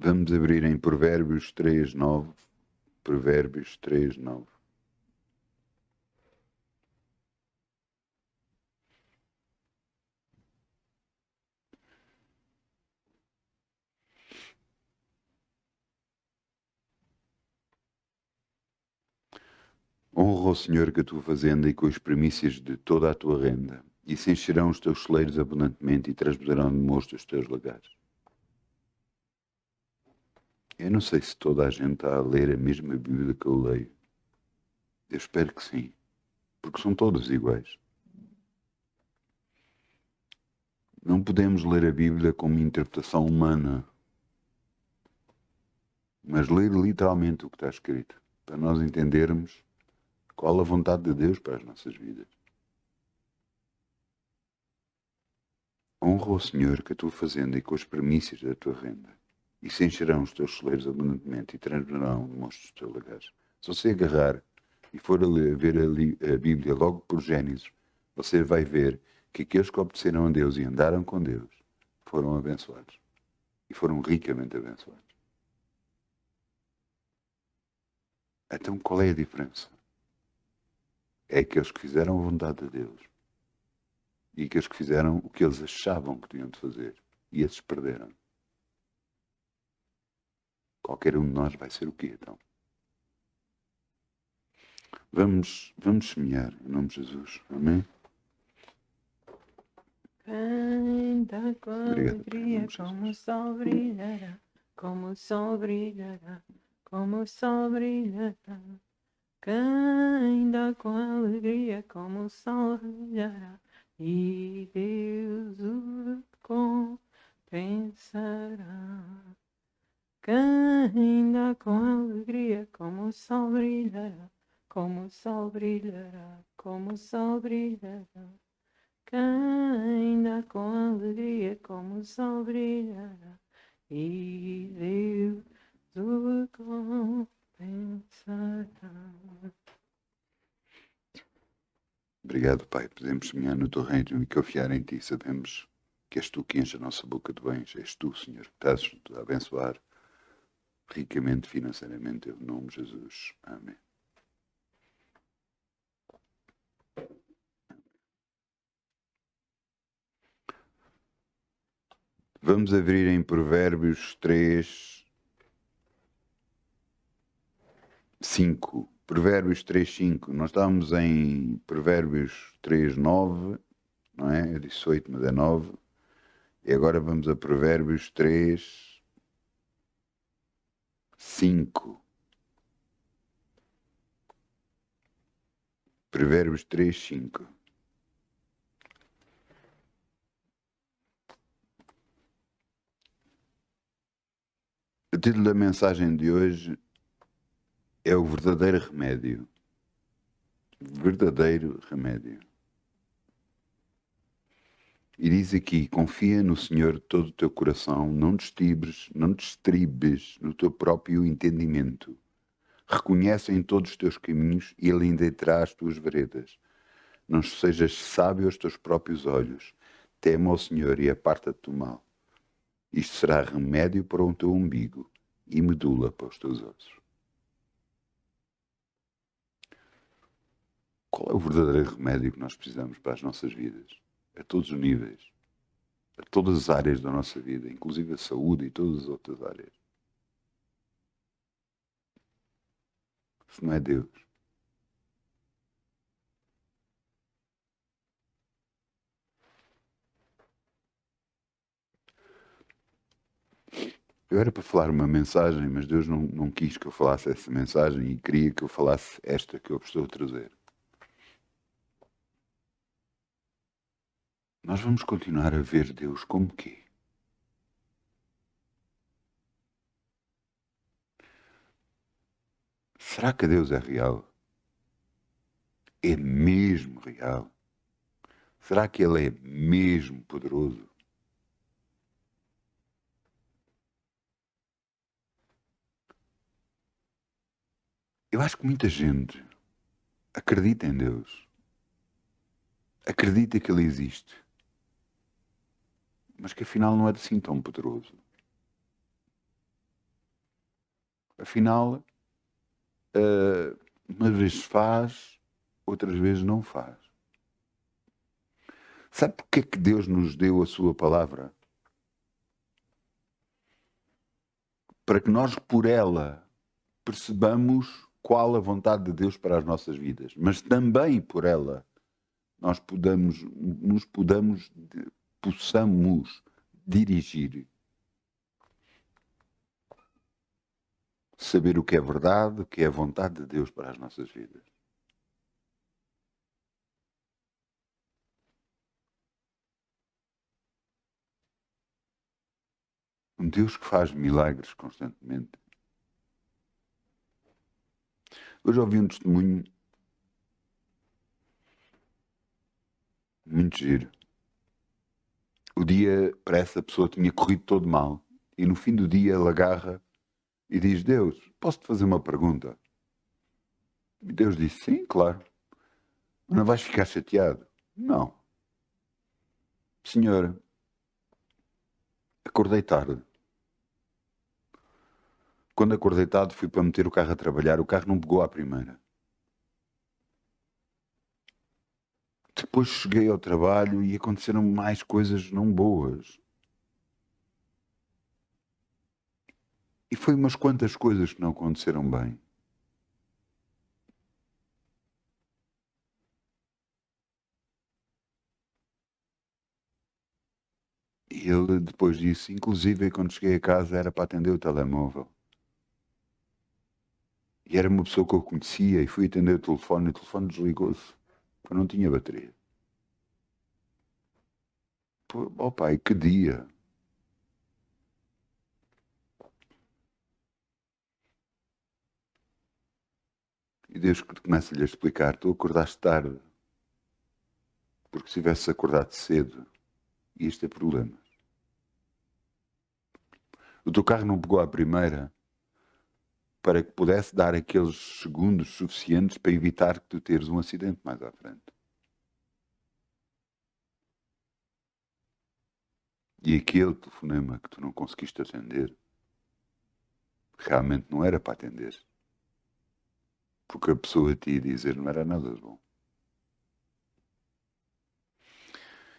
Vamos abrir em Provérbios 3:9. Provérbios 3:9. Honra o Senhor com a tua fazenda e com as primícias de toda a tua renda, e se encherão os teus celeiros abundantemente e transbordarão de mosto os teus lagares. Eu não sei se toda a gente está a ler a mesma Bíblia que eu leio. Eu espero que sim, porque são todas iguais. Não podemos ler a Bíblia como interpretação humana, mas ler literalmente o que está escrito, para nós entendermos qual a vontade de Deus para as nossas vidas. Honra o Senhor com a tua fazenda e com as primícias da tua renda, e se encherão os teus celeiros abundantemente e transbordarão de mosto os teus lagares. Se você agarrar e for a ver a Bíblia logo por Gênesis, você vai ver que aqueles que obedeceram a Deus e andaram com Deus foram abençoados. E foram ricamente abençoados. Então qual é a diferença? É aqueles que fizeram a vontade de Deus e aqueles que fizeram o que eles achavam que tinham de fazer. E esses perderam. Qualquer um de nós vai ser o quê, então? Vamos semear, em nome de Jesus. Amém? Canta com Obrigado, Pai, em alegria, nome de como o Jesus. sol brilhará, como o sol brilhará, como o sol brilhará. Canta com alegria, como o sol brilhará, e Deus o compensará. Canta com alegria, como o sol brilhará, como o sol brilhará, como o sol brilhará. Ainda com alegria, como o sol brilhará, e Deus o compensará. Obrigado, Pai. Podemos semear no teu reino e confiar em ti. Sabemos que és tu que enche a nossa boca de bens. És tu, Senhor, que estás a abençoar ricamente, financeiramente. Em nome de Jesus. Amém. Vamos abrir em Provérbios 3:5. Provérbios 3:5. Nós estávamos em Provérbios 3:9, não é? Eu disse 8, mas é 9. E agora vamos a Provérbios 3:5. Provérbios 3:5. O título da mensagem de hoje é o verdadeiro remédio. Verdadeiro remédio. E diz aqui, confia no Senhor de todo o teu coração, não te estribes no teu próprio entendimento. Reconhece em todos os teus caminhos e Ele endireitará as tuas veredas. Não sejas sábio aos teus próprios olhos. Tema ao Senhor e aparta-te do mal. Isto será remédio para o teu umbigo e medula para os teus ossos. Qual é o verdadeiro remédio que nós precisamos para as nossas vidas? A todos os níveis. A todas as áreas da nossa vida, inclusive a saúde e todas as outras áreas. Se não é Deus. Eu era para falar uma mensagem, mas Deus não quis que eu falasse essa mensagem e queria que eu falasse esta que eu estou a trazer. Nós vamos continuar a ver Deus como quê? Será que Deus é real? É mesmo real? Será que Ele é mesmo poderoso? Eu acho que muita gente acredita em Deus. Acredita que Ele existe. Mas que afinal não é assim tão poderoso. Afinal, umas vezes faz, outras vezes não faz. Sabe porque é que Deus nos deu a sua palavra? Para que nós, por ela, percebamos qual a vontade de Deus para as nossas vidas, mas também por ela nós possamos dirigir, saber o que é verdade, o que é a vontade de Deus para as nossas vidas. Um Deus que faz milagres constantemente. Hoje ouvi um testemunho muito giro. O dia para essa pessoa tinha corrido todo mal e no fim do dia ela agarra e diz: Deus, posso-te fazer uma pergunta? E Deus disse: sim, claro. Não vais ficar chateado? Não. Senhora, acordei tarde. Quando acordei tarde fui para meter o carro a trabalhar, o carro não pegou à primeira. Depois cheguei ao trabalho e aconteceram mais coisas não boas. E foi umas quantas coisas que não aconteceram bem. E ele depois disse, inclusive quando cheguei a casa era para atender o telemóvel. E era uma pessoa que eu conhecia e fui atender o telefone e o telefone desligou-se. Eu não tinha bateria. Pô, oh pai, que dia! E Deus começa-lhe a explicar, tu acordaste tarde. Porque se tivesse acordado cedo, isto é problema. O teu carro não pegou à primeira para que pudesse dar aqueles segundos suficientes para evitar que tu teres um acidente mais à frente. E aquele telefonema que tu não conseguiste atender, realmente não era para atender. Porque a pessoa te ia dizer não era nada de bom.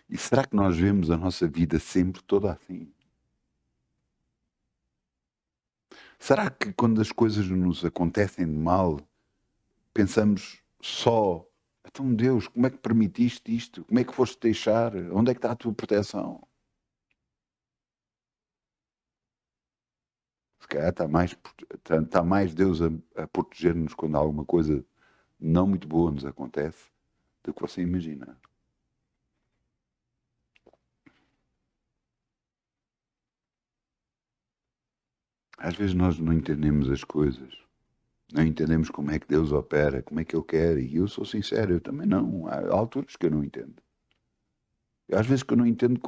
E será que nós vemos a nossa vida sempre toda assim? Será que quando as coisas nos acontecem de mal, pensamos só, então Deus, como é que permitiste isto? Como é que foste deixar? Onde é que está a tua proteção? Se calhar está mais Deus a proteger-nos quando alguma coisa não muito boa nos acontece do que você imagina. Às vezes nós não entendemos as coisas. Não entendemos como é que Deus opera, como é que Ele quer. E eu sou sincero, eu também não. Há alturas que eu não entendo. E às vezes que eu não entendo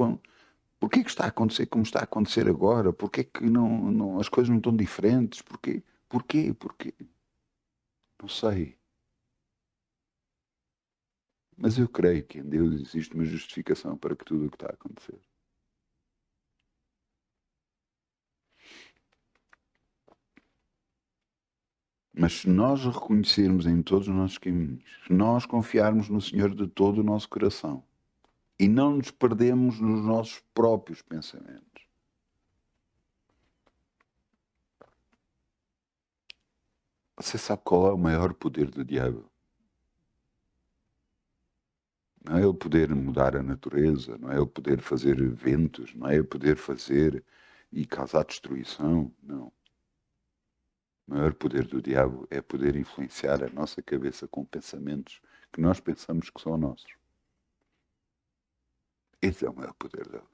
porquê que está a acontecer como está a acontecer agora. Porquê que as coisas não estão diferentes. Porquê? Não sei. Mas eu creio que em Deus existe uma justificação para que tudo o que está a acontecer. Mas se nós reconhecermos em todos os nossos caminhos, se nós confiarmos no Senhor de todo o nosso coração e não nos perdemos nos nossos próprios pensamentos, você sabe qual é o maior poder do diabo? Não é ele poder mudar a natureza, não é ele poder fazer ventos, não é ele poder fazer e causar destruição, não. O maior poder do diabo é poder influenciar a nossa cabeça com pensamentos que nós pensamos que são nossos. Esse é o maior poder dele.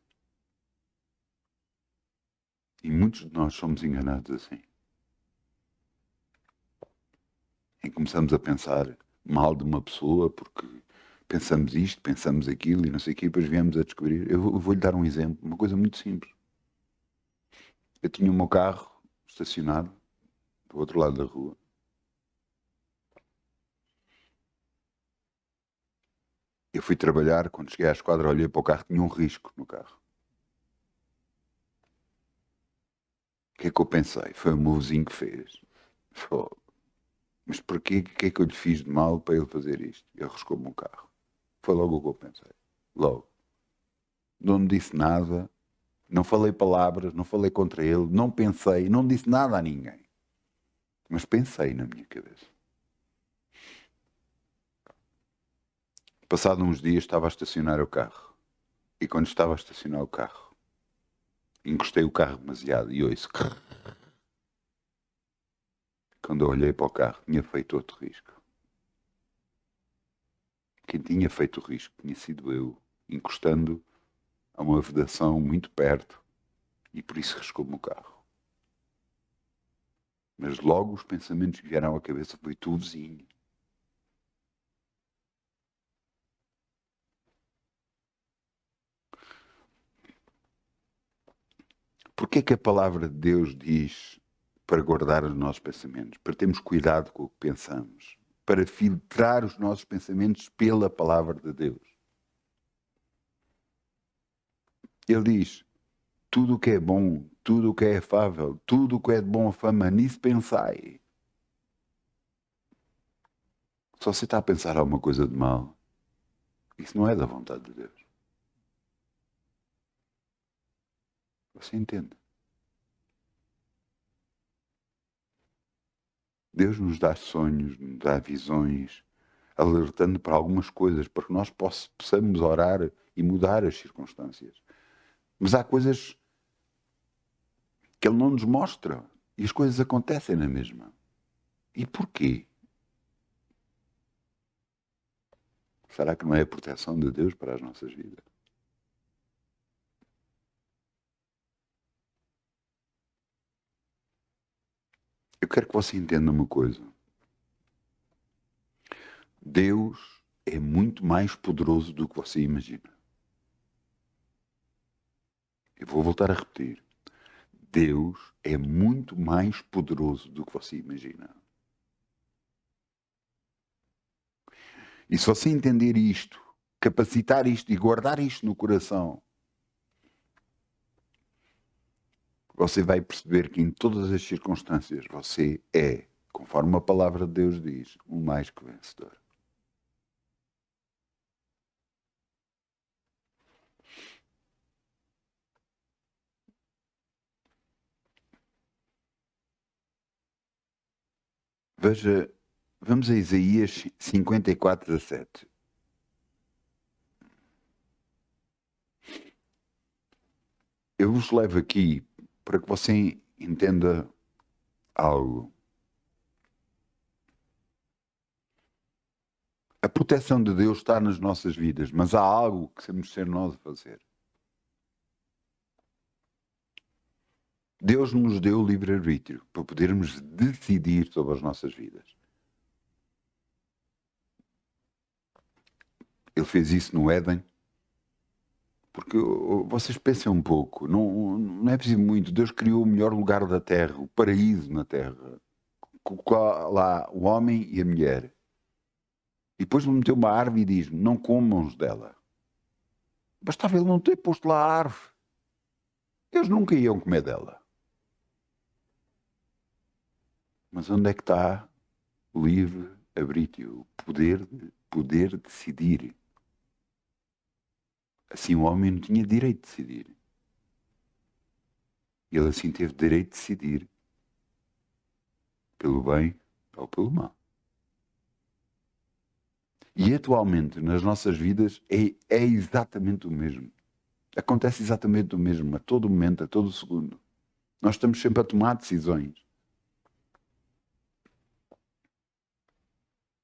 E muitos de nós somos enganados assim. E começamos a pensar mal de uma pessoa porque pensamos isto, pensamos aquilo e não sei o quê, e depois viemos a descobrir. Eu vou-lhe dar um exemplo, uma coisa muito simples. Eu tinha o meu carro estacionado do outro lado da rua. Eu fui trabalhar, quando cheguei à esquadra, olhei para o carro, tinha um risco no carro. O que é que eu pensei? Foi o meu vizinho que fez. Fogo. Mas porquê? O que é que eu lhe fiz de mal para ele fazer isto? Ele arriscou-me um carro. Foi logo o que eu pensei. Logo. Não me disse nada, não falei palavras, não falei contra ele, não pensei, não disse nada a ninguém. Mas pensei na minha cabeça. Passado uns dias estava a estacionar o carro. E quando estava a estacionar o carro, encostei o carro demasiado e ouço. Quando eu olhei para o carro, tinha feito outro risco. Quem tinha feito o risco tinha sido eu, encostando a uma vedação muito perto, e por isso riscou-me o carro. Mas logo os pensamentos que vieram à cabeça foi tu, vizinho. Porquê que a palavra de Deus diz para guardar os nossos pensamentos? Para termos cuidado com o que pensamos. Para filtrar os nossos pensamentos pela palavra de Deus. Ele diz, tudo o que é bom, tudo o que é afável, tudo o que é de boa fama, nisso pensai. Se você está a pensar alguma coisa de mal, isso não é da vontade de Deus. Você entende? Deus nos dá sonhos, nos dá visões, alertando para algumas coisas, para que nós possamos orar e mudar as circunstâncias. Mas há coisas que Ele não nos mostra e as coisas acontecem na mesma. E porquê? Será que não é a proteção de Deus para as nossas vidas? Eu quero que você entenda uma coisa. Deus é muito mais poderoso do que você imagina. Eu vou voltar a repetir. Deus é muito mais poderoso do que você imagina. E se você entender isto, capacitar isto e guardar isto no coração, você vai perceber que em todas as circunstâncias você é, conforme a palavra de Deus diz, o mais que vencedor. Veja, vamos a Isaías 54:17. Eu vos levo aqui para que você entenda algo. A proteção de Deus está nas nossas vidas, mas há algo que temos de ser nós a fazer. Deus nos deu o livre-arbítrio para podermos decidir sobre as nossas vidas. Ele fez isso no Éden. Porque vocês pensem um pouco, não é preciso muito. Deus criou o melhor lugar da terra, o paraíso na terra. Colocou lá o homem e a mulher. E depois lhe meteu uma árvore e diz: não comam dela. Bastava ele não ter posto lá a árvore. Eles nunca iam comer dela. Mas onde é que está o livre-arbítrio, o poder decidir? Assim o homem não tinha direito de decidir. Ele assim teve direito de decidir pelo bem ou pelo mal. E atualmente nas nossas vidas é exatamente o mesmo. Acontece exatamente o mesmo a todo momento, a todo segundo. Nós estamos sempre a tomar decisões.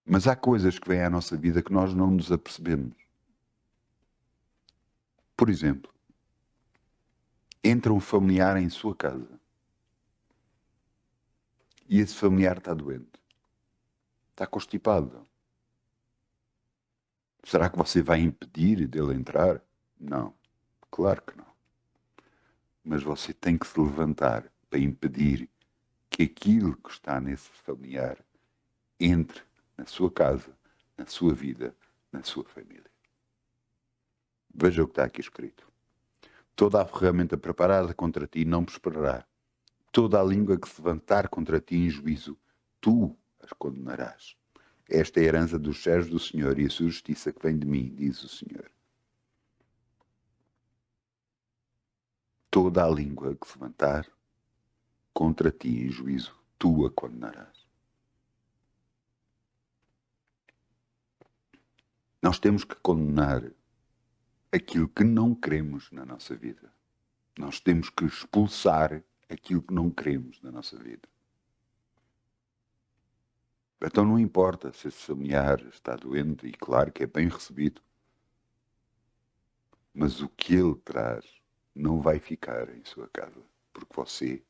Mas há coisas que vêm à nossa vida que nós não nos apercebemos. Por exemplo, entra um familiar em sua casa e esse familiar está doente. Está constipado. Será que você vai impedir dele entrar? Não, claro que não. Mas você tem que se levantar para impedir que aquilo que está nesse familiar entre na sua casa, na sua vida, na sua família. Veja o que está aqui escrito. Toda a ferramenta preparada contra ti não prosperará. Toda a língua que se levantar contra ti em juízo, tu as condenarás. Esta é a herança dos servos do Senhor e a sua justiça que vem de mim, diz o Senhor. Toda a língua que se levantar contra ti em juízo, tu a condenarás. Nós temos que condenar aquilo que não queremos na nossa vida. Nós temos que expulsar aquilo que não queremos na nossa vida. Então não importa se esse familiar está doente, e claro que é bem recebido, mas o que ele traz não vai ficar em sua casa, porque você,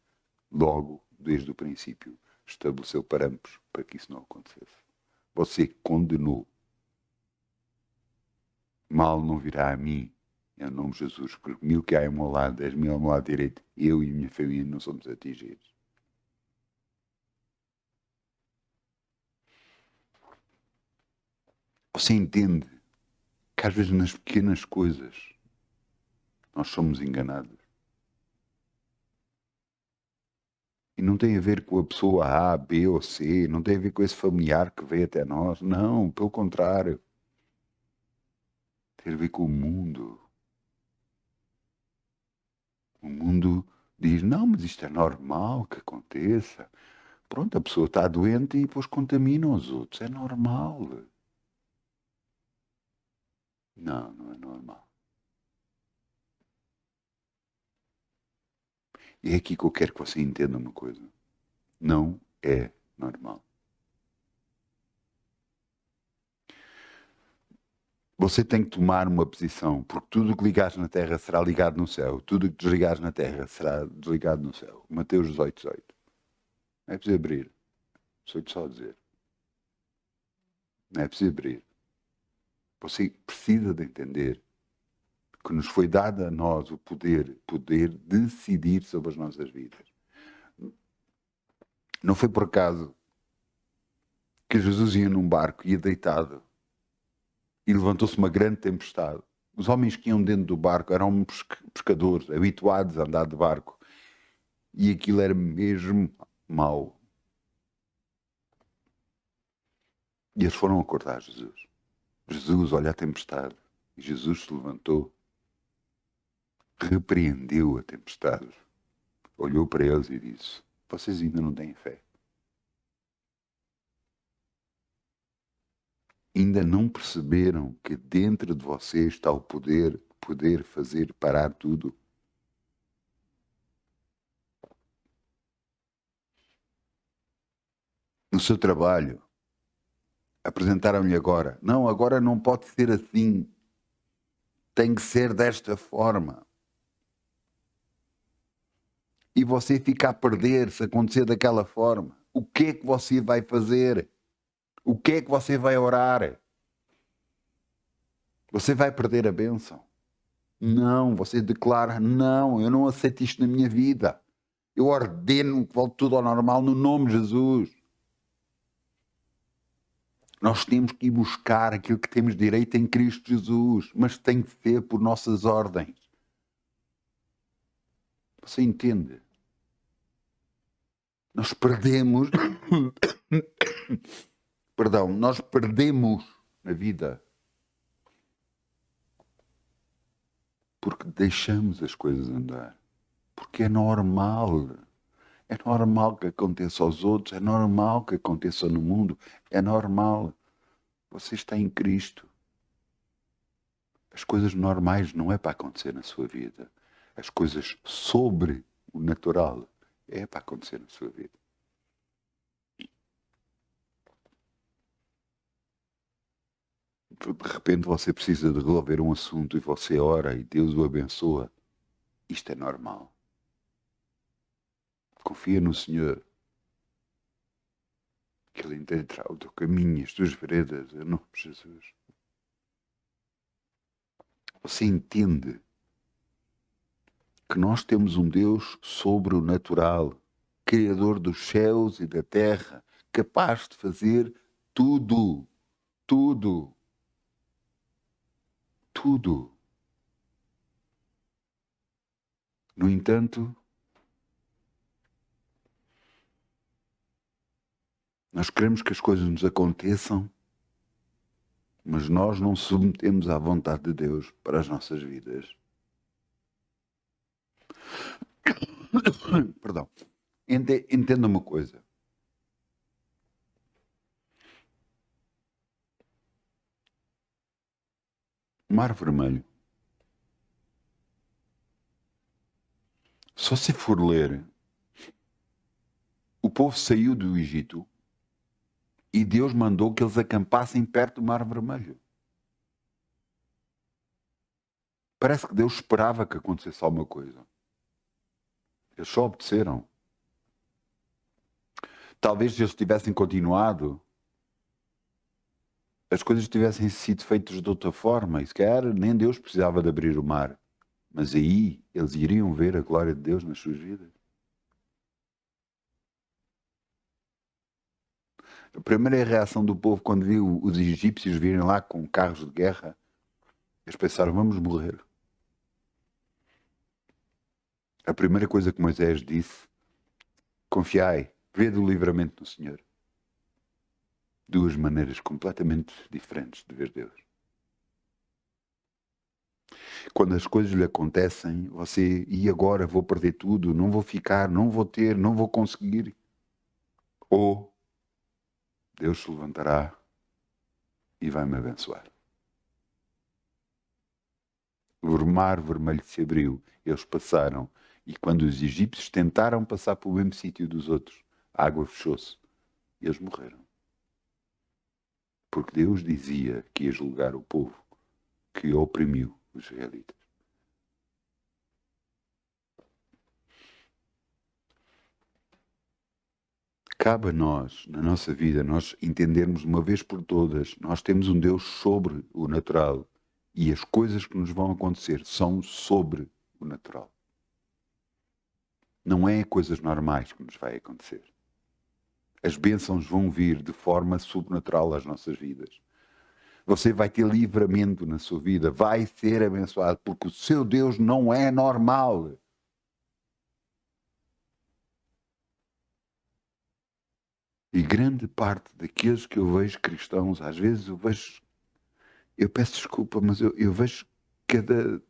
logo, desde o princípio, estabeleceu parâmetros para que isso não acontecesse. Você condenou. Mal não virá a mim, em nome de Jesus, porque 1000 que há ao meu lado, 10.000 ao meu lado direito, eu e a minha família não somos atingidos. Você entende que às vezes nas pequenas coisas nós somos enganados. E não tem a ver com a pessoa A, B ou C, não tem a ver com esse familiar que veio até nós. Não, pelo contrário. Tem a ver com o mundo. O mundo diz, não, mas isto é normal que aconteça. Pronto, a pessoa está doente e depois contamina os outros. É normal. Não, não é normal. E é aqui que eu quero que você entenda uma coisa. Não é normal. Você tem que tomar uma posição, porque tudo o que ligares na terra será ligado no céu. Tudo o que desligares na terra será desligado no céu. Mateus 18:18. Não é preciso abrir. Sou-te só a dizer. Não é preciso abrir. Você precisa de entender que nos foi dado a nós o poder decidir sobre as nossas vidas. Não foi por acaso que Jesus ia num barco, ia deitado, e levantou-se uma grande tempestade. Os homens que iam dentro do barco eram pescadores, habituados a andar de barco. E aquilo era mesmo mau. E eles foram acordar Jesus. Jesus, olha a tempestade. E Jesus se levantou, repreendeu a tempestade, olhou para eles e disse, vocês ainda não têm fé. Ainda não perceberam que dentro de vocês está o poder fazer parar tudo. No seu trabalho, apresentaram-lhe agora. Não, agora não pode ser assim. Tem que ser desta forma. E você fica a perder se acontecer daquela forma. O que é que você vai fazer? O que é que você vai orar? Você vai perder a bênção? Não, você declara, não, eu não aceito isto na minha vida. Eu ordeno que volte tudo ao normal no nome de Jesus. Nós temos que ir buscar aquilo que temos direito em Cristo Jesus, mas tem que ser por nossas ordens. Você entende? Nós perdemos, perdão, nós perdemos na vida porque deixamos as coisas andar. Porque é normal. É normal que aconteça aos outros, é normal que aconteça no mundo, é normal. Você está em Cristo. As coisas normais não é para acontecer na sua vida. As coisas sobre o natural é para acontecer na sua vida. De repente você precisa de resolver um assunto e você ora e Deus o abençoa. Isto é normal. Confia no Senhor. Que Ele entenderá o teu caminho, as tuas veredas, em nome de Jesus. Você entende que nós temos um Deus sobrenatural, Criador dos céus e da terra, capaz de fazer tudo, tudo, tudo. No entanto, Nós queremos que as coisas nos aconteçam, mas nós não submetemos à vontade de Deus para as nossas vidas. Perdão. Entenda uma coisa. Mar Vermelho. Só se for ler, o povo saiu do Egito e Deus mandou que eles acampassem perto do Mar Vermelho. Parece que Deus esperava que acontecesse alguma coisa. Eles só obedeceram. Talvez se eles tivessem continuado, as coisas tivessem sido feitas de outra forma. E se calhar nem Deus precisava de abrir o mar. Mas aí eles iriam ver a glória de Deus nas suas vidas. A primeira reação do povo quando viu os egípcios virem lá com carros de guerra, eles pensaram, vamos morrer. A primeira coisa que Moisés disse, confiai, vede o livramento do Senhor. Duas maneiras completamente diferentes de ver Deus. Quando as coisas lhe acontecem, você, e agora vou perder tudo, não vou ficar, não vou ter, não vou conseguir. Ou Deus se levantará e vai me abençoar. O mar vermelho se abriu, eles passaram, e quando os egípcios tentaram passar pelo mesmo sítio dos outros, a água fechou-se e eles morreram. Porque Deus dizia que ia julgar o povo que oprimiu os israelitas. Cabe a nós, na nossa vida, nós entendermos uma vez por todas, nós temos um Deus sobre o natural e as coisas que nos vão acontecer são sobre o natural. Não é coisas normais que nos vai acontecer. As bênçãos vão vir de forma sobrenatural às nossas vidas. Você vai ter livramento na sua vida, vai ser abençoado, porque o seu Deus não é normal. E grande parte daqueles que eu vejo cristãos, às vezes eu peço desculpa, mas eu vejo cada...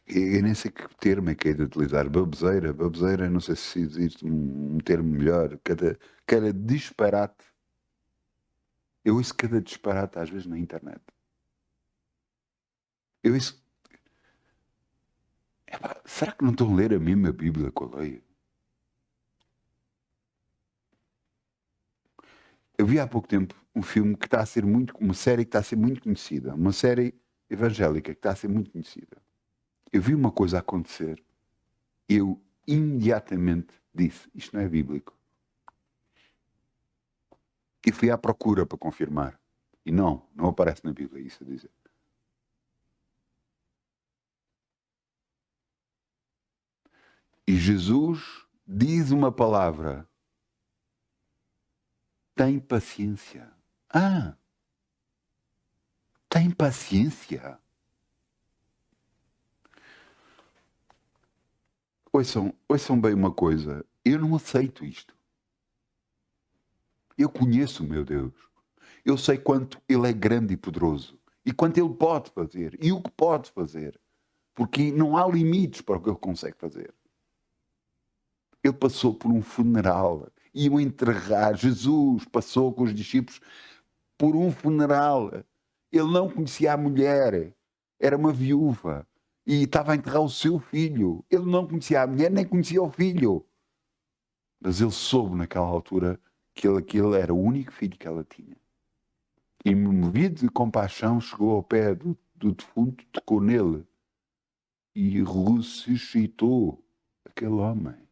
eu nem sei que termo é que é de utilizar, baboseira, não sei se existe um termo melhor, cada disparate. Eu ouço cada disparate às vezes na internet. Eu ouço... será que não estão a ler a mesma Bíblia que eu leio? Eu vi há pouco tempo um filme que está a ser uma série que está a ser muito conhecida, uma série evangélica que está a ser muito conhecida. Eu vi uma coisa acontecer, eu imediatamente disse, isto não é bíblico. E fui à procura para confirmar. E não aparece na Bíblia isso a dizer. E Jesus diz uma palavra. Tem paciência. Tem paciência. Ouçam bem uma coisa. Eu não aceito isto. Eu conheço o meu Deus. Eu sei quanto Ele é grande e poderoso. E quanto Ele pode fazer. E o que pode fazer. Porque não há limites para o que Ele consegue fazer. Ele passou por um funeral. Iam enterrar. Jesus passou com os discípulos por um funeral. Ele não conhecia a mulher. Era uma viúva. E estava a enterrar o seu filho. Ele não conhecia a mulher, nem conhecia o filho. Mas ele soube naquela altura que aquele era o único filho que ela tinha. E, movido de compaixão, chegou ao pé do defunto, tocou nele e ressuscitou aquele homem.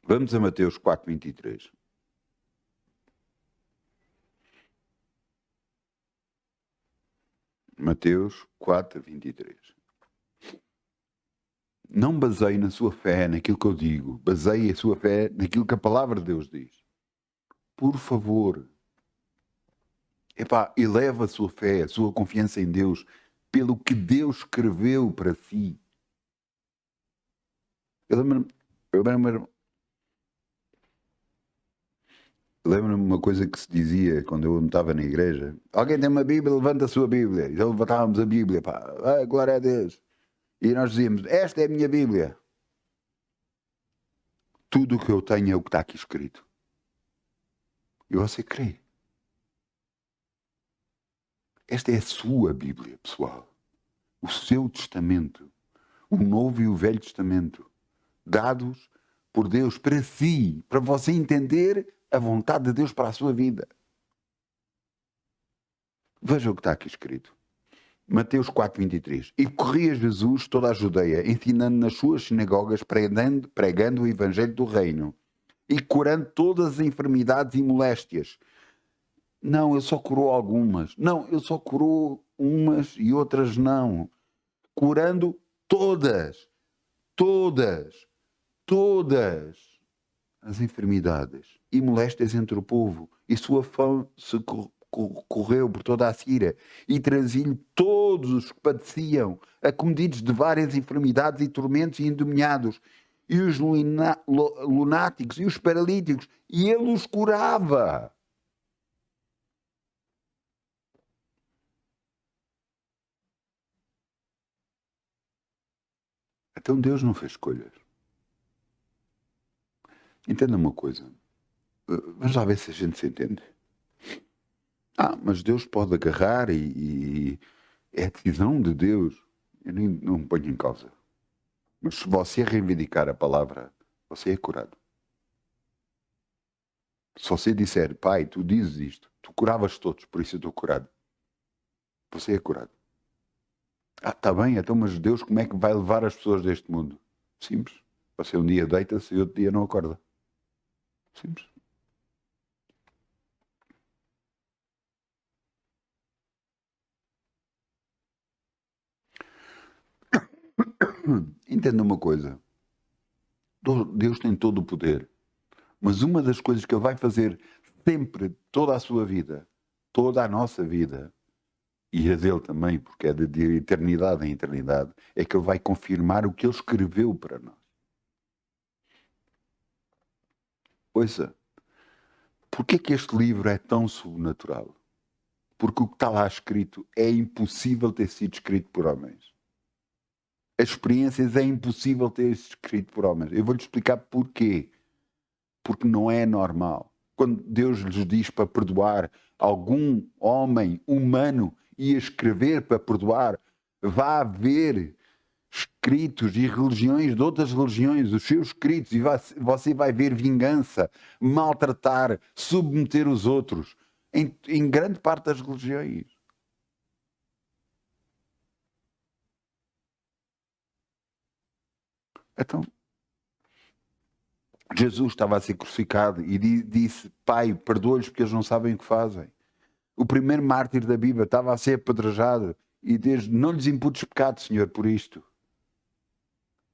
Vamos a Mateus 4:23. Mateus 4:23. Não baseie na sua fé naquilo que eu digo. Baseie a sua fé naquilo que a palavra de Deus diz. Por favor. Epá, eleva a sua fé, a sua confiança em Deus, pelo que Deus escreveu para si. Eu lembro-me uma coisa que se dizia quando eu estava na igreja. Alguém tem uma Bíblia, levanta a sua Bíblia. Então levantávamos a Bíblia, pá, glória a Deus. E nós dizíamos, esta é a minha Bíblia. Tudo o que eu tenho é o que está aqui escrito. E você crê. Esta é a sua Bíblia, pessoal. O seu testamento. O Novo e o Velho Testamento. Dados por Deus para si. Para você entender a vontade de Deus para a sua vida. Veja o que está aqui escrito. Mateus 4,23. E corria Jesus toda a Judeia, ensinando nas suas sinagogas, pregando o evangelho do reino e curando todas as enfermidades e moléstias. Não, ele só curou algumas. Não, ele só curou umas e outras não. Curando todas as enfermidades e moléstias entre o povo. E sua fama se correu por toda a Síria e trazia-lhe todos os que padeciam, acometidos de várias enfermidades e tormentos e endemoniados, e os lunáticos e os paralíticos, e ele os curava. Então Deus não fez escolhas. Entenda uma coisa. Vamos lá ver se a gente se entende. Mas Deus pode agarrar e é a decisão de Deus. Eu não ponho em causa. Mas se você reivindicar a palavra, você é curado. Se você disser, pai, tu dizes isto, tu curavas todos, por isso eu estou curado. Você é curado. Está bem, então, mas Deus como é que vai levar as pessoas deste mundo? Simples. Você um dia deita-se e outro dia não acorda. Simples. Entenda uma coisa. Deus tem todo o poder. Mas uma das coisas que Ele vai fazer sempre, toda a sua vida, toda a nossa vida, e a dele também, porque é de eternidade em eternidade, é que Ele vai confirmar o que Ele escreveu para nós. Ouça, porquê que este livro é tão sobrenatural? Porque o que está lá escrito é impossível ter sido escrito por homens. As experiências é impossível ter sido escrito por homens. Eu vou-lhe explicar porquê. Porque não é normal. Quando Deus lhes diz para perdoar algum homem humano e escrever para perdoar, vai haver escritos e religiões de outras religiões, os seus escritos, e você vai ver vingança, maltratar, submeter os outros, em grande parte das religiões. Então, Jesus estava a ser crucificado e disse, Pai, perdoa-lhes porque eles não sabem o que fazem. O primeiro mártir da Bíblia estava a ser apedrejado e Deus não lhes imputes pecado, Senhor, por isto.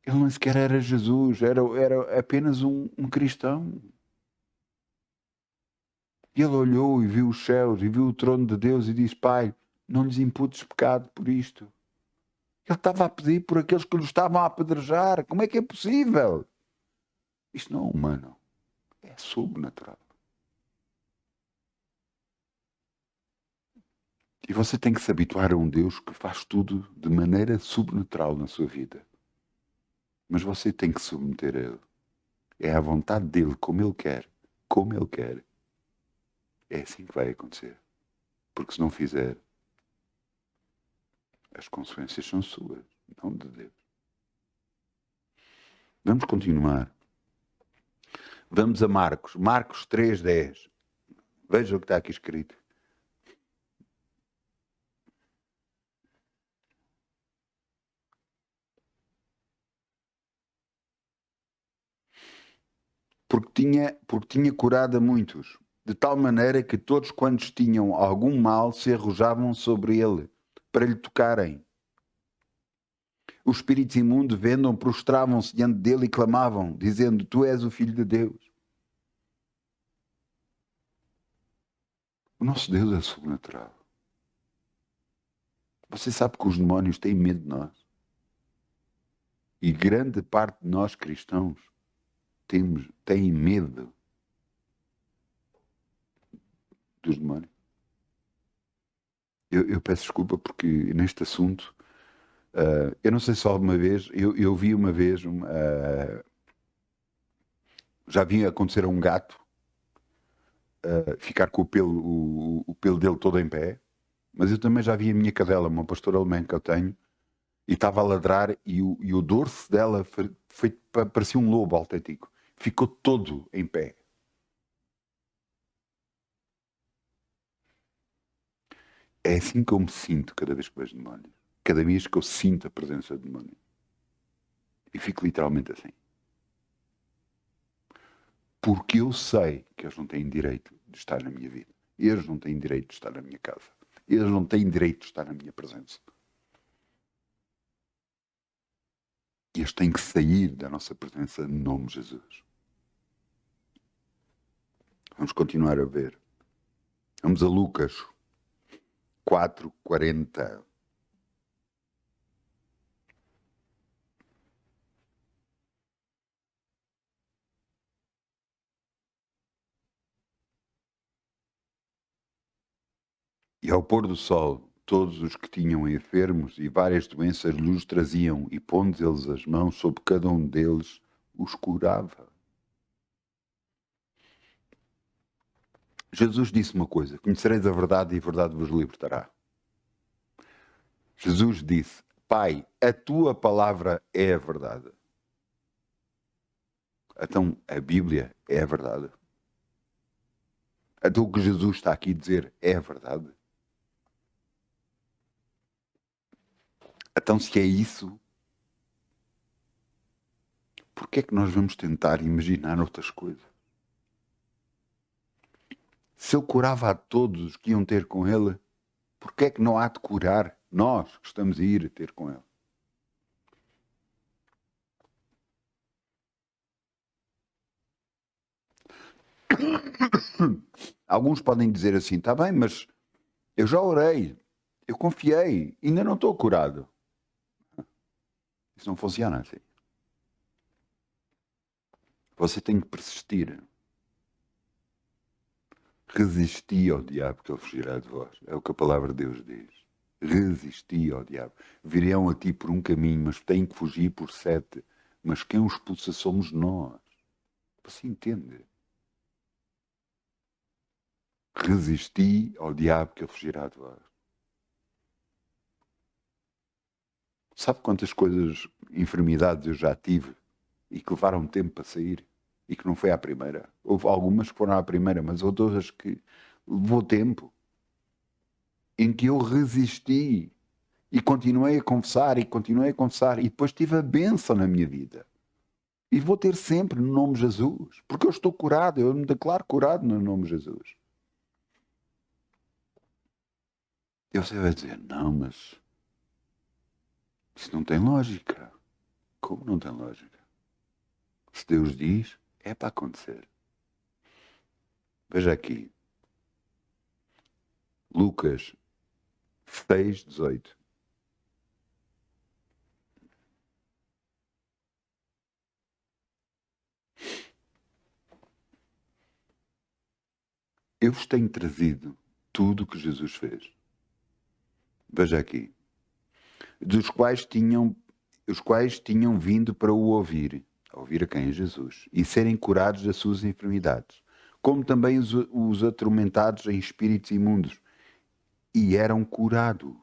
Ele nem sequer era Jesus, era apenas um cristão. E ele olhou e viu os céus e viu o trono de Deus e disse, Pai, não lhes imputes pecado por isto. Ele estava a pedir por aqueles que lhe estavam a apedrejar. Como é que é possível? Isto não é humano, é sobrenatural. E você tem que se habituar a um Deus que faz tudo de maneira sobrenatural na sua vida. Mas você tem que se submeter a Ele. É a vontade dEle, como Ele quer. Como Ele quer. É assim que vai acontecer. Porque se não fizer, as consequências são suas, não de Deus. Vamos continuar. Vamos a Marcos. Marcos 3:10. Veja o que está aqui escrito. Porque tinha curado a muitos, de tal maneira que todos quantos tinham algum mal se arrojavam sobre ele, para lhe tocarem. Os espíritos imundos, vendo-o, prostravam-se diante dele e clamavam, dizendo, Tu és o Filho de Deus. O nosso Deus é sobrenatural. Você sabe que os demónios têm medo de nós. E grande parte de nós cristãos tem medo dos demónios. Eu peço desculpa porque neste assunto, eu não sei se alguma vez, eu vi uma vez, já vi acontecer a um gato ficar com o pelo dele todo em pé, mas eu também já vi a minha cadela, uma pastora alemã que eu tenho, e estava a ladrar e o dorso dela parecia um lobo autêntico. Ficou todo em pé. É assim que eu me sinto cada vez que vejo demónios. Cada vez que eu sinto a presença de demónios. E fico literalmente assim. Porque eu sei que eles não têm direito de estar na minha vida. Eles não têm direito de estar na minha casa. Eles não têm direito de estar na minha presença. Eles têm que sair da nossa presença em nome de Jesus. Vamos continuar a ver. Vamos a Lucas 4:40. E ao pôr do sol, todos os que tinham enfermos e várias doenças lhes traziam, e pondo eles as mãos sobre cada um deles, os curava. Jesus disse uma coisa: conhecereis a verdade e a verdade vos libertará. Jesus disse: Pai, a tua palavra é a verdade. Então a Bíblia é a verdade. Então o que Jesus está aqui a dizer é a verdade. Então se é isso, por que é que nós vamos tentar imaginar outras coisas? Se ele curava a todos os que iam ter com ele, por que é que não há de curar nós que estamos a ir a ter com ele? Alguns podem dizer assim, está bem, mas eu já orei, eu confiei, ainda não estou curado. Isso não funciona assim. Você tem que persistir. Resisti ao diabo que ele fugirá de vós. É o que a palavra de Deus diz. Resisti ao diabo. Virão a ti por um caminho, mas têm que fugir por 7. Mas quem os expulsa somos nós. Você entende? Resisti ao diabo que ele fugirá de vós. Sabe quantas coisas, enfermidades eu já tive e que levaram tempo para sair e que não foi à primeira? Houve algumas que foram à primeira, mas outras que levou tempo, em que eu resisti e continuei a confessar e continuei a confessar e depois tive a bênção na minha vida. E vou ter sempre no nome de Jesus, porque eu estou curado, eu me declaro curado no nome de Jesus. E você vai dizer, não, mas isso não tem lógica. Como não tem lógica? Se Deus diz, é para acontecer. Veja aqui. Lucas 6:18. Eu vos tenho trazido tudo o que Jesus fez. Veja aqui. Os quais tinham vindo para o ouvir. A ouvir a quem? A Jesus. E serem curados das suas enfermidades. Como também os atormentados em espíritos imundos. E eram curados.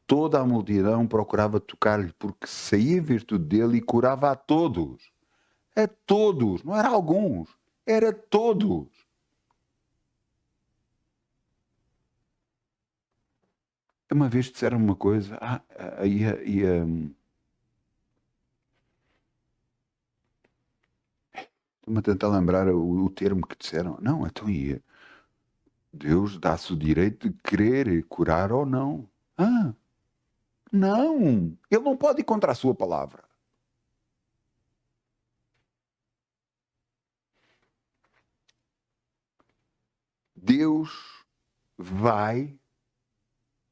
Toda a multidão procurava tocar-lhe, porque saía virtude dele e curava a todos. A todos, não era alguns, era todos. Uma vez disseram uma coisa, estou-me a tentar lembrar o termo que disseram. Não, então ia. Deus dá-se o direito de querer curar ou não. Não! Ele não pode ir contra a sua palavra. Deus vai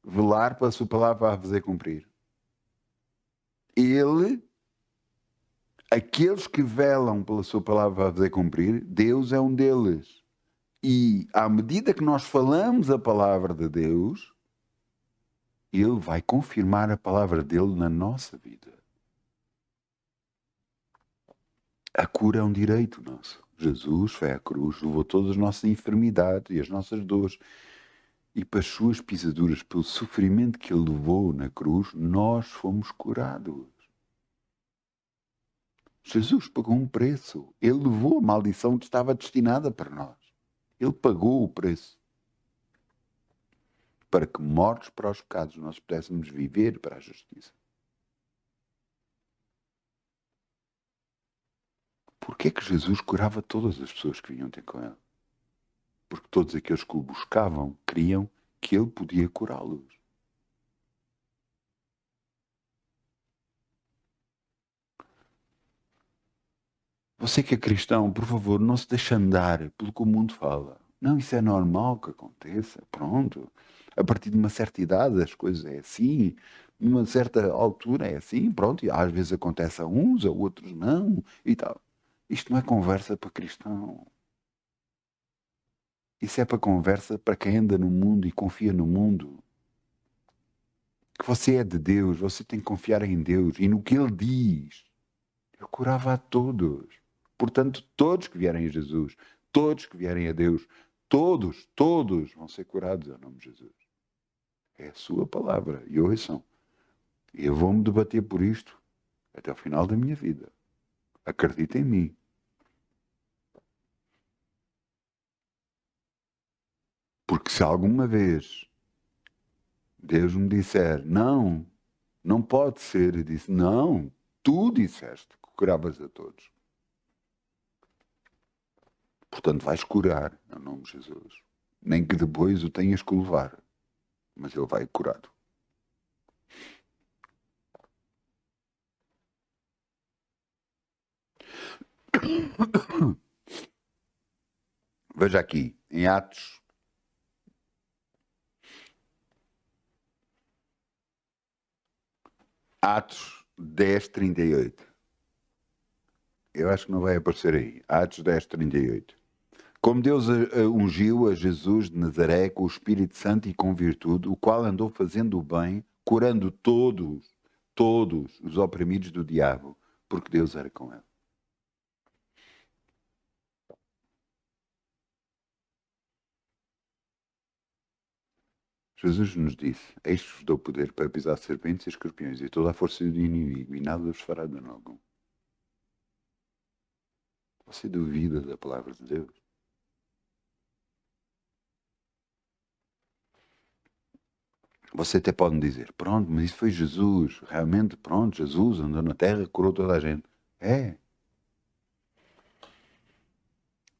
velar pela sua palavra a fazer cumprir. Ele, aqueles que velam pela sua palavra a fazer cumprir, Deus é um deles. E à medida que nós falamos a palavra de Deus, Ele vai confirmar a palavra dele na nossa vida. A cura é um direito nosso. Jesus foi à cruz, levou todas as nossas enfermidades e as nossas dores. E pelas suas pisaduras, pelo sofrimento que ele levou na cruz, nós fomos curados. Jesus pagou um preço. Ele levou a maldição que estava destinada para nós. Ele pagou o preço. Para que, mortos para os pecados, nós pudéssemos viver para a justiça. Porquê que Jesus curava todas as pessoas que vinham ter com ele? Porque todos aqueles que o buscavam criam que ele podia curá-los. Você que é cristão, por favor, não se deixe andar pelo que o mundo fala. Não, isso é normal que aconteça. Pronto. A partir de uma certa idade as coisas é assim. Numa certa altura é assim. Pronto. E às vezes acontece a uns, a outros não. E tal. Isto não é conversa para cristão. Isso é para conversa para quem anda no mundo e confia no mundo. Que você é de Deus, você tem que confiar em Deus e no que Ele diz. Eu curava a todos. Portanto, todos que vierem a Jesus, todos que vierem a Deus, todos vão ser curados em nome de Jesus. É a sua palavra. E ouçam. E eu vou-me debater por isto até o final da minha vida. Acredita em mim. Porque se alguma vez Deus me disser, não, não pode ser, eu disse, não, tu disseste que curavas a todos. Portanto, vais curar, em nome de Jesus. Nem que depois o tenhas que levar. Mas ele vai curado. Veja aqui, em Atos 10:38. Eu acho que não vai aparecer aí. Atos 10:38. Como Deus ungiu a Jesus de Nazaré com o Espírito Santo e com virtude, o qual andou fazendo o bem, curando todos os oprimidos do diabo, porque Deus era com ele. Jesus nos disse, eis-vos dou poder para pisar serpentes e escorpiões e toda a força do inimigo, e nada vos fará dano algum. Você duvida da palavra de Deus? Você até pode me dizer, pronto, mas isso foi Jesus. Realmente, pronto, Jesus andou na terra, curou toda a gente. É.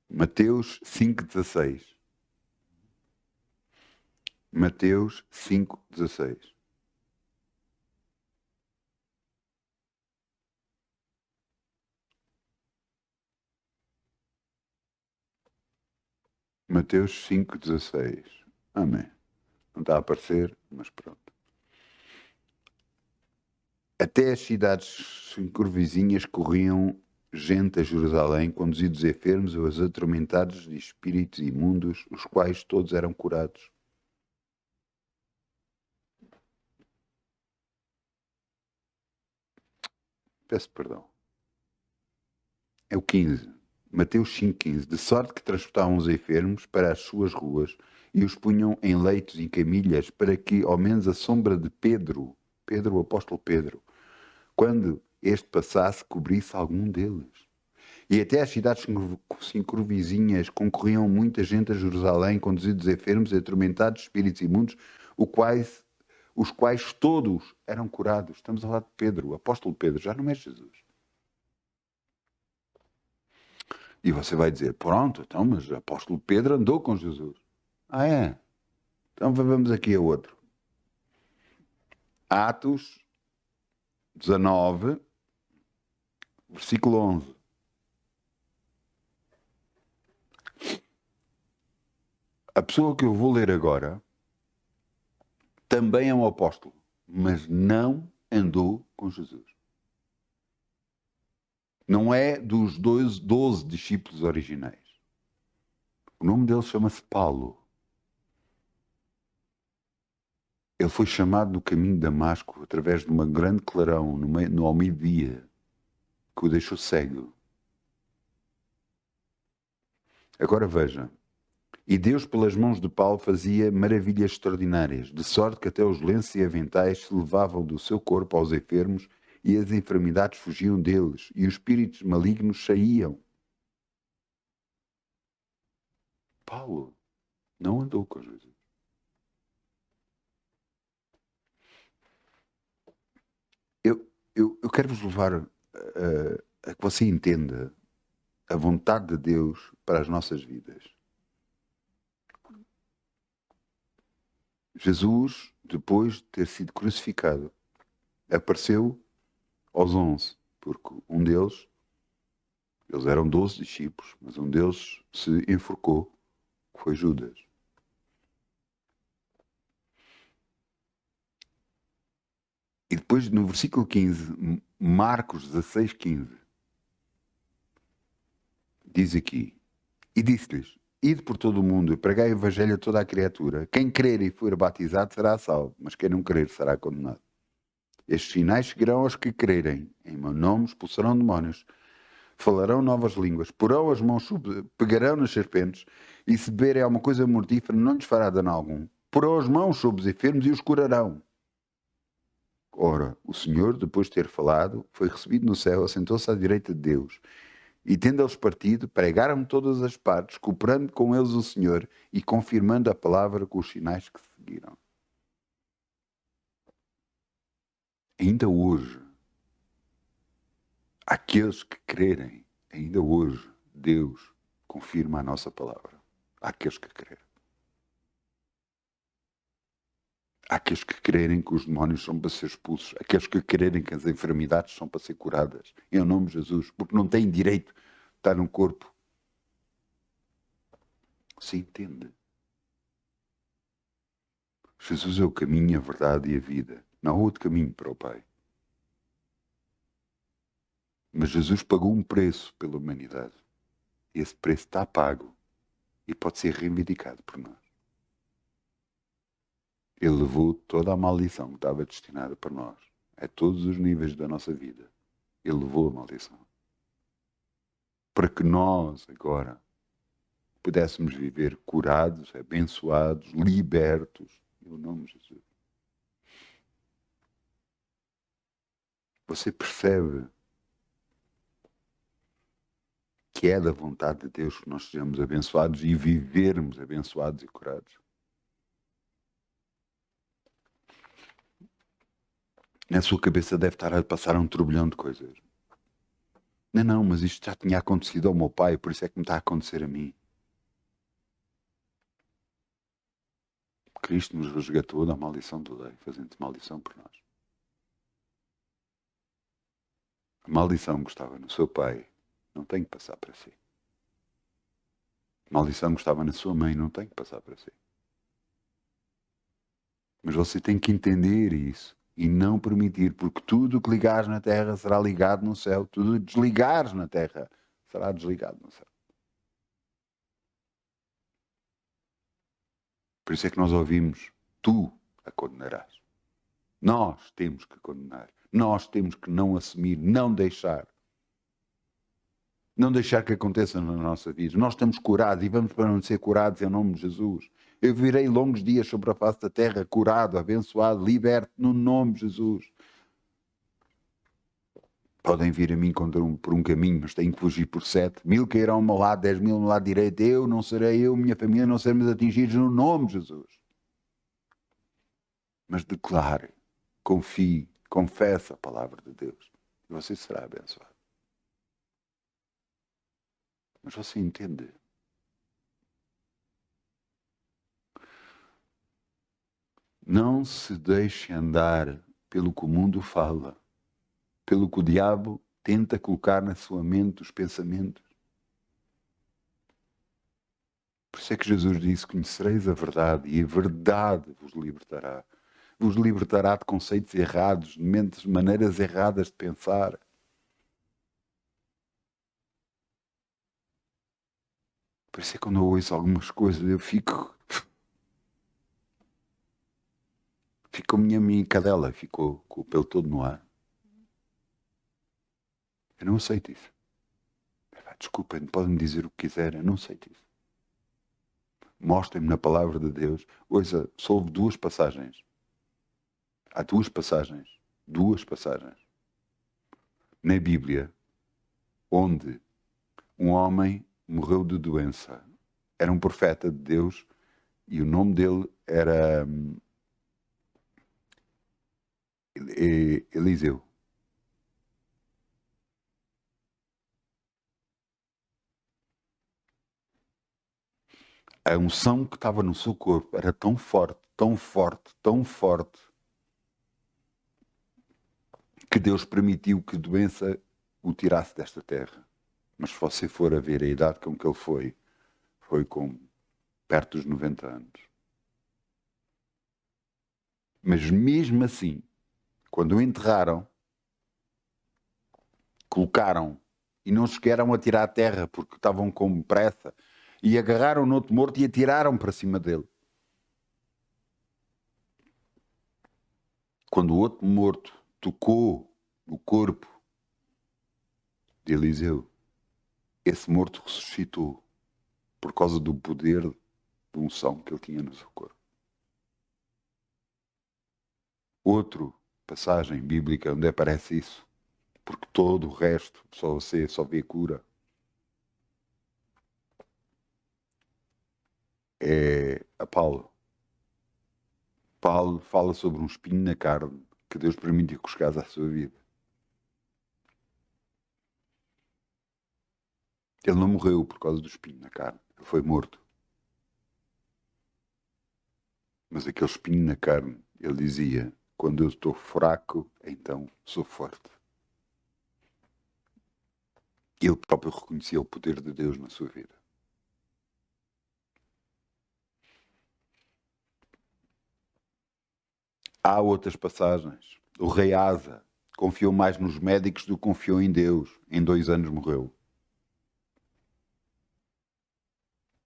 Mateus 5:16. Mateus 5:16. Mateus 5:16. Amém. Não está a aparecer, mas pronto. Até as cidades circunvizinhas corriam gente a Jerusalém, conduzidos enfermos ou os atormentados de espíritos imundos, os quais todos eram curados. Peço perdão. É o 15. Mateus 5:15. De sorte que transportavam os enfermos para as suas ruas e os punham em leitos e camilhas para que, ao menos, a sombra de Pedro, o apóstolo Pedro, quando este passasse, cobrisse algum deles. E até as cidades circunvizinhas concorriam muita gente a Jerusalém, conduzidos enfermos e atormentados de espíritos imundos, os quais todos eram curados. Estamos a falar de Pedro, o apóstolo Pedro, já não é Jesus. E você vai dizer, pronto, então, mas o apóstolo Pedro andou com Jesus. Ah, é? Então vamos aqui a outro. Atos 19, versículo 11. A pessoa que eu vou ler agora também é um apóstolo, mas não andou com Jesus. Não é dos 12 discípulos originais. O nome dele chama-se Paulo. Ele foi chamado no caminho de Damasco através de uma grande clarão ao meio-dia que o deixou cego. Agora veja. E Deus, pelas mãos de Paulo, fazia maravilhas extraordinárias, de sorte que até os lenços e aventais se levavam do seu corpo aos enfermos e as enfermidades fugiam deles e os espíritos malignos saíam. Paulo não andou com Jesus. Eu quero vos levar a que você entenda a vontade de Deus para as nossas vidas. Jesus, depois de ter sido crucificado, apareceu aos 11, porque um deles, eles eram 12 discípulos, mas um deles se enforcou, que foi Judas. E depois, no versículo 15, Marcos 16, 15, diz aqui, e disse-lhes, ide por todo o mundo e pregai o evangelho a toda a criatura. Quem crer e for batizado será salvo, mas quem não crer será condenado. Estes sinais seguirão aos que crerem. Em meu nome expulsarão demónios, falarão novas línguas, porão as mãos pegarão nas serpentes, e se beberem alguma coisa mortífera não lhes fará dano algum. Porão as mãos sobre os enfermos e os curarão. Ora, o Senhor, depois de ter falado, foi recebido no céu, assentou-se à direita de Deus. E tendo eles partido, pregaram todas as partes, cooperando com eles o Senhor e confirmando a palavra com os sinais que seguiram. Ainda hoje, aqueles que crerem, ainda hoje, Deus confirma a nossa palavra. Aqueles que crerem. Aqueles que crerem que os demónios são para ser expulsos. Aqueles que crerem que as enfermidades são para ser curadas. Em nome de Jesus. Porque não têm direito de estar num corpo. Se entende? Jesus é o caminho, a verdade e a vida. Não há outro caminho para o Pai. Mas Jesus pagou um preço pela humanidade. E esse preço está pago e pode ser reivindicado por nós. Ele levou toda a maldição que estava destinada para nós, a todos os níveis da nossa vida. Ele levou a maldição. Para que nós, agora, pudéssemos viver curados, abençoados, libertos, no nome de Jesus. Você percebe que é da vontade de Deus que nós sejamos abençoados e vivermos abençoados e curados? Na sua cabeça deve estar a passar um turbilhão de coisas. Não, mas isto já tinha acontecido ao meu pai, por isso é que me está a acontecer a mim. Cristo nos resgatou da maldição da lei, fazendo maldição por nós. A maldição que estava no seu pai não tem que passar para si. A maldição que estava na sua mãe não tem que passar para si. Mas você tem que entender isso e não permitir, porque tudo o que ligares na terra será ligado no céu, tudo o que desligares na terra será desligado no céu. Por isso é que nós ouvimos, tu a condenarás. Nós temos que condenar. Nós temos que não assumir, não deixar. Não deixar que aconteça na nossa vida. Nós estamos curados e vamos para não ser curados em nome de Jesus. Eu virei longos dias sobre a face da terra, curado, abençoado, liberto, no nome de Jesus. Podem vir a mim por um caminho, mas têm que fugir por 7. 1000 cairão ao meu lado, 10.000 no lado direito. Eu não serei, minha família não seremos atingidos no nome de Jesus. Mas declare, confie, confesse a palavra de Deus. E você será abençoado. Mas você entende? Não se deixe andar pelo que o mundo fala, pelo que o diabo tenta colocar na sua mente os pensamentos. Por isso é que Jesus disse: conhecereis a verdade e a verdade vos libertará. Vos libertará de conceitos errados, de mentes, maneiras erradas de pensar. Por isso é que quando eu ouço algumas coisas eu fico com a minha cadela, ficou com o pelo todo no ar. Eu não aceito isso. Desculpem, podem dizer o que quiserem, eu não aceito isso. Mostrem-me na palavra de Deus. Ouça, só houve duas passagens. Há duas passagens na Bíblia onde um homem morreu de doença. Era um profeta de Deus e o nome dele era Eliseu. A unção que estava no seu corpo era tão forte, tão forte, tão forte, que Deus permitiu que a doença o tirasse desta terra. Mas se você for a ver a idade com que ele foi com perto dos 90 anos. Mas mesmo assim, quando o enterraram, colocaram e não chegaram a tirar a terra porque estavam com pressa e agarraram no outro morto e atiraram para cima dele. Quando o outro morto tocou o corpo de Eliseu, esse morto ressuscitou por causa do poder de unção que ele tinha no seu corpo. Outra passagem bíblica onde aparece isso, porque todo o resto só vê cura, é a Paulo. Paulo fala sobre um espinho na carne que Deus permitiu que chegasse à sua vida. Ele não morreu por causa do espinho na carne, ele foi morto. Mas aquele espinho na carne, ele dizia: quando eu estou fraco, então sou forte. Ele próprio reconhecia o poder de Deus na sua vida. Há outras passagens. O rei Asa confiou mais nos médicos do que confiou em Deus. Em 2 anos morreu.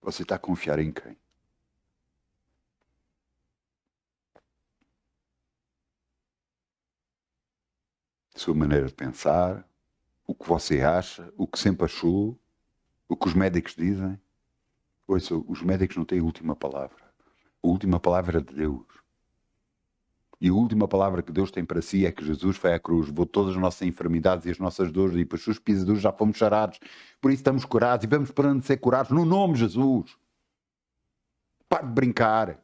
Você está a confiar em quem? Sua maneira de pensar, o que você acha, o que sempre achou, o que os médicos dizem. Ouça, os médicos não têm a última palavra. A última palavra é de Deus. E a última palavra que Deus tem para si é que Jesus foi à cruz, levou todas as nossas enfermidades e as nossas dores, e pelas suas pisaduras já fomos sarados. Por isso estamos curados e vamos esperando ser curados no nome de Jesus. Pare de brincar.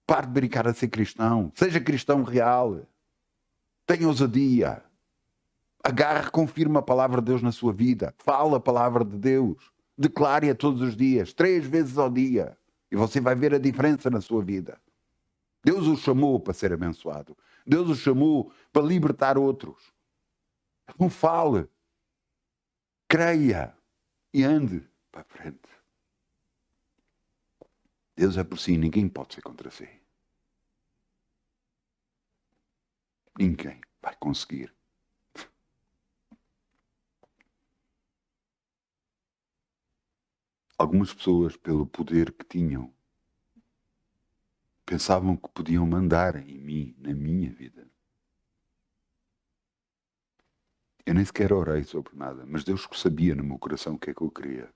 Pare de brincar a ser cristão. Seja cristão real. Tenha ousadia. Agarre, confirme a palavra de Deus na sua vida. Fale a palavra de Deus. Declare-a todos os dias, 3 vezes ao dia. E você vai ver a diferença na sua vida. Deus o chamou para ser abençoado. Deus o chamou para libertar outros. Não fale. Creia. E ande para frente. Deus é por si, ninguém pode ser contra si. Ninguém vai conseguir. Algumas pessoas, pelo poder que tinham, pensavam que podiam mandar em mim, na minha vida. Eu nem sequer orei sobre nada, mas Deus sabia no meu coração o que é que eu queria.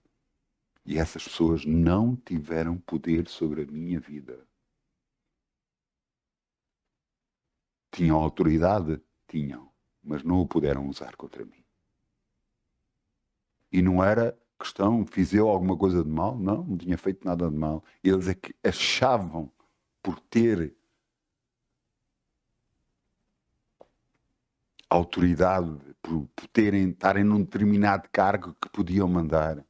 E essas pessoas não tiveram poder sobre a minha vida. Tinham autoridade? Tinham, mas não o puderam usar contra mim. E não era questão, fiz eu alguma coisa de mal? Não tinha feito nada de mal. Eles é que achavam, por ter autoridade, por estarem num determinado cargo que podiam mandar.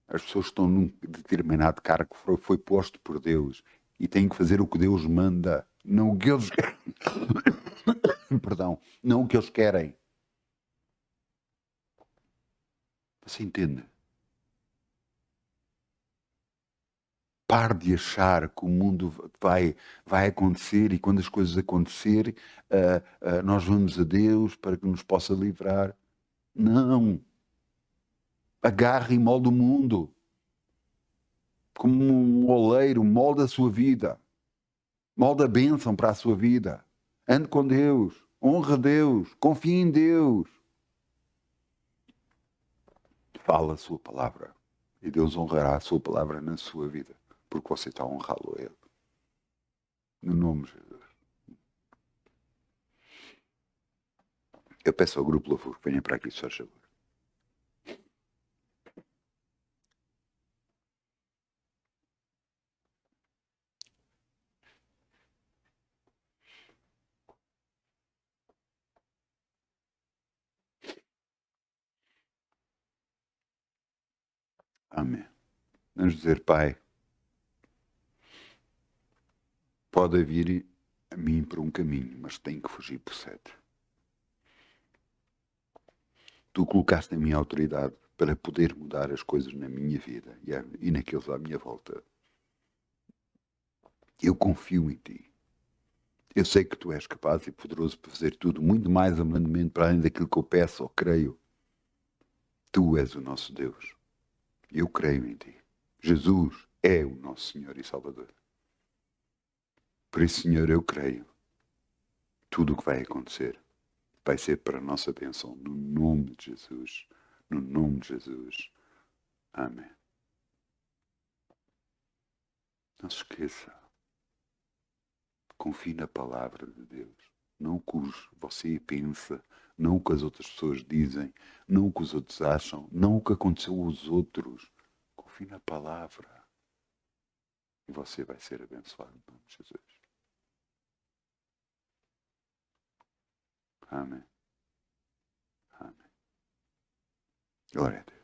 As pessoas que estão num determinado cargo foi posto por Deus e têm que fazer o que Deus manda, não o que eles querem. Perdão, não o que eles querem. Você entende? Pare de achar que o mundo vai acontecer e quando as coisas acontecerem, nós vamos a Deus para que nos possa livrar. Não. Agarre e molde o mundo. Como um oleiro, molde a sua vida. Molde a bênção para a sua vida. Ande com Deus. Honra Deus. Confie em Deus. Fala a sua palavra. E Deus honrará a sua palavra na sua vida. Porque você está a honrá-lo a Ele. No nome de Jesus. Eu peço ao grupo Louvor que venha para aqui, se faz favor. Amém. Vamos dizer, Pai, pode vir a mim por um caminho, mas tenho que fugir por sete. Tu colocaste em mim a autoridade para poder mudar as coisas na minha vida e naqueles à minha volta. Eu confio em Ti. Eu sei que Tu és capaz e poderoso para fazer tudo, muito mais abundantemente para além daquilo que eu peço ou creio. Tu és o nosso Deus. Eu creio em Ti. Jesus é o nosso Senhor e Salvador. Por isso, Senhor, eu creio. Tudo o que vai acontecer vai ser para a nossa bênção. No nome de Jesus. No nome de Jesus. Amém. Não se esqueça. Confie na palavra de Deus. Não o que você pensa, não o que as outras pessoas dizem, não o que os outros acham, não o que aconteceu aos outros. Confie na palavra. E você vai ser abençoado em nome de Jesus. Amém. Amém. Glória a Deus.